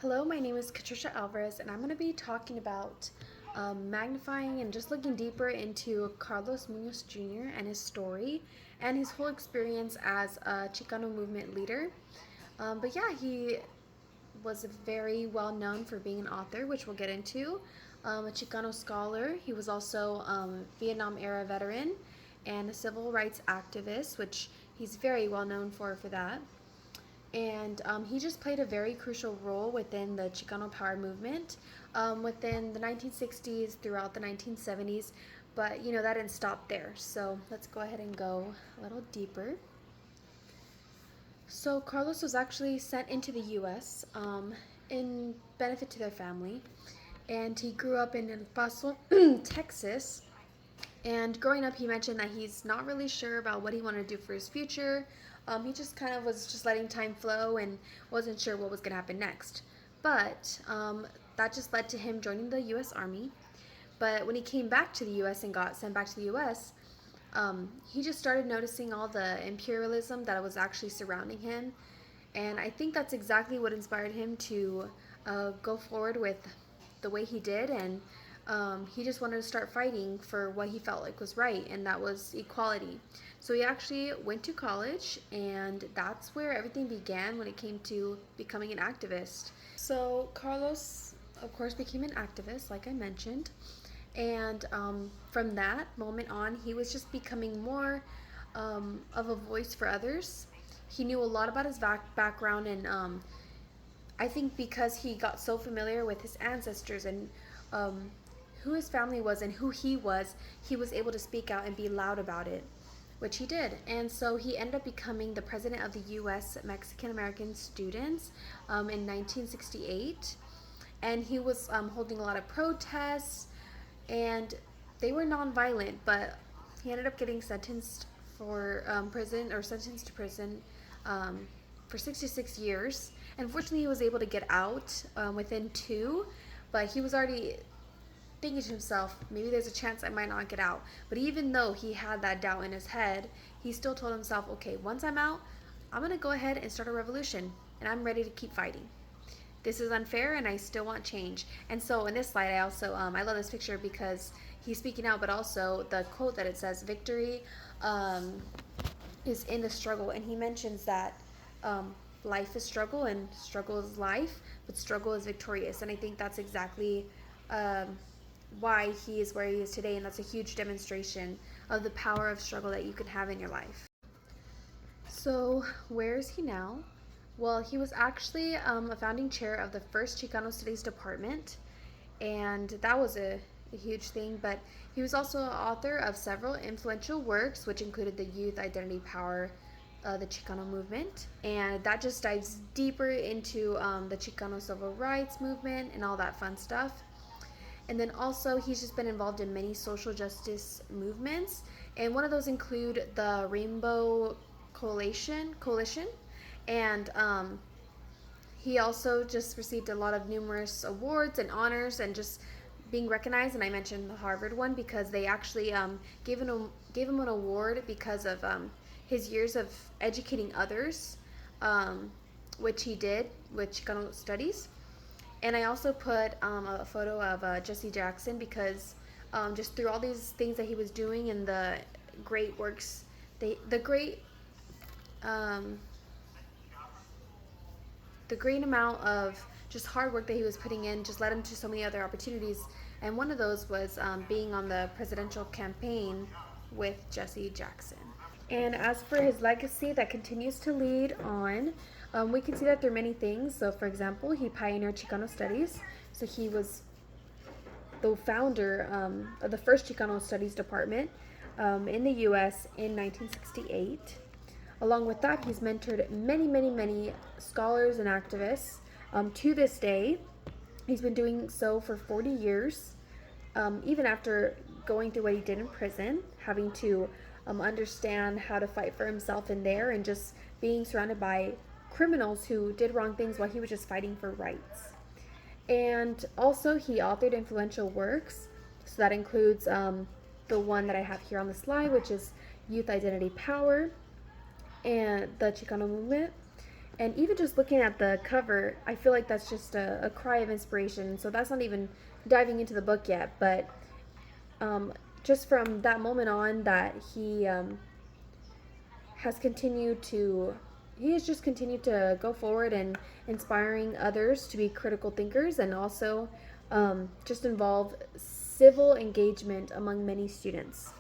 Hello, my name is Katricia Alvarez, and I'm going to be talking about magnifying and just looking deeper into Carlos Munoz Jr. and his story and his whole experience as a Chicano movement leader. But yeah, he was very well known for being an author, which we'll get into, a Chicano scholar. He was also Vietnam era veteran and a civil rights activist, which he's very well known for that. And he just played a very crucial role within the Chicano power movement within the 1960s throughout the 1970s. But that didn't stop there. So let's go ahead and go a little deeper. So Carlos was actually sent into the U.S. In benefit to their family, and he grew up in El Paso, Texas. And growing up, he mentioned that he's not really sure about what he wanted to do for his future. He just kind of was just letting time flow and wasn't sure what was going to happen next. But that just led to him joining the U.S. Army. But when he came back to the U.S. and got sent back to the U.S., he just started noticing all the imperialism that was actually surrounding him. And I think that's exactly what inspired him to go forward with the way he did. And he just wanted to start fighting for what he felt like was right, and that was equality. So he actually went to college, and that's where everything began when it came to becoming an activist. So Carlos, of course, became an activist, like I mentioned. And from that moment on, he was just becoming more of a voice for others. He knew a lot about his background, and I think because he got so familiar with his ancestors and who his family was and who he was able to speak out and be loud about it, which he did. And so he ended up becoming the president of the U.S. Mexican American Students in 1968. And he was holding a lot of protests, and they were nonviolent, but he ended up getting sentenced for prison, or sentenced to prison for 66 years. Unfortunately, he was able to get out within 2, but he was already thinking to himself, maybe there's a chance I might not get out. But even though he had that doubt in his head, he still told himself, okay, once I'm out, I'm going to go ahead and start a revolution, and I'm ready to keep fighting. This is unfair, and I still want change. And so in this slide, I also, I love this picture because he's speaking out, but also the quote that it says, victory is in the struggle. And he mentions that life is struggle, and struggle is life, but struggle is victorious. And I think that's exactly why he is where he is today, and that's a huge demonstration of the power of struggle that you can have in your life. So where is he now? Well, he was actually a founding chair of the first Chicano Studies department, and that was a huge thing. But he was also an author of several influential works, which included the Youth Identity Power, the Chicano movement, and that just dives deeper into the Chicano civil rights movement and all that fun stuff. And then also he's just been involved in many social justice movements, and one of those include the Rainbow Coalition, and he also just received a lot of numerous awards and honors and just being recognized. And I mentioned the Harvard one because they actually gave him an award because of his years of educating others, which he did with Chicano studies. And I also put a photo of Jesse Jackson because just through all these things that he was doing and the great works, the great amount of just hard work that he was putting in just led him to so many other opportunities. And one of those was being on the presidential campaign with Jesse Jackson. And as for his legacy that continues to lead on, we can see that through many things. So for example, he pioneered Chicano studies. So he was the founder of the first Chicano studies department in the U.S. in 1968. Along with that, he's mentored many scholars and activists to this day. He's been doing so for 40 years, even after going through what he did in prison, having to understand how to fight for himself in there, and just being surrounded by criminals who did wrong things while he was just fighting for rights. And also he authored influential works. So that includes the one that I have here on the slide, which is Youth Identity Power and the Chicano movement. And even just looking at the cover, I feel like that's just a cry of inspiration. So that's not even diving into the book yet, but um, just from that moment on, that has continued to he has just continued to go forward and inspiring others to be critical thinkers, and also just involve civil engagement among many students.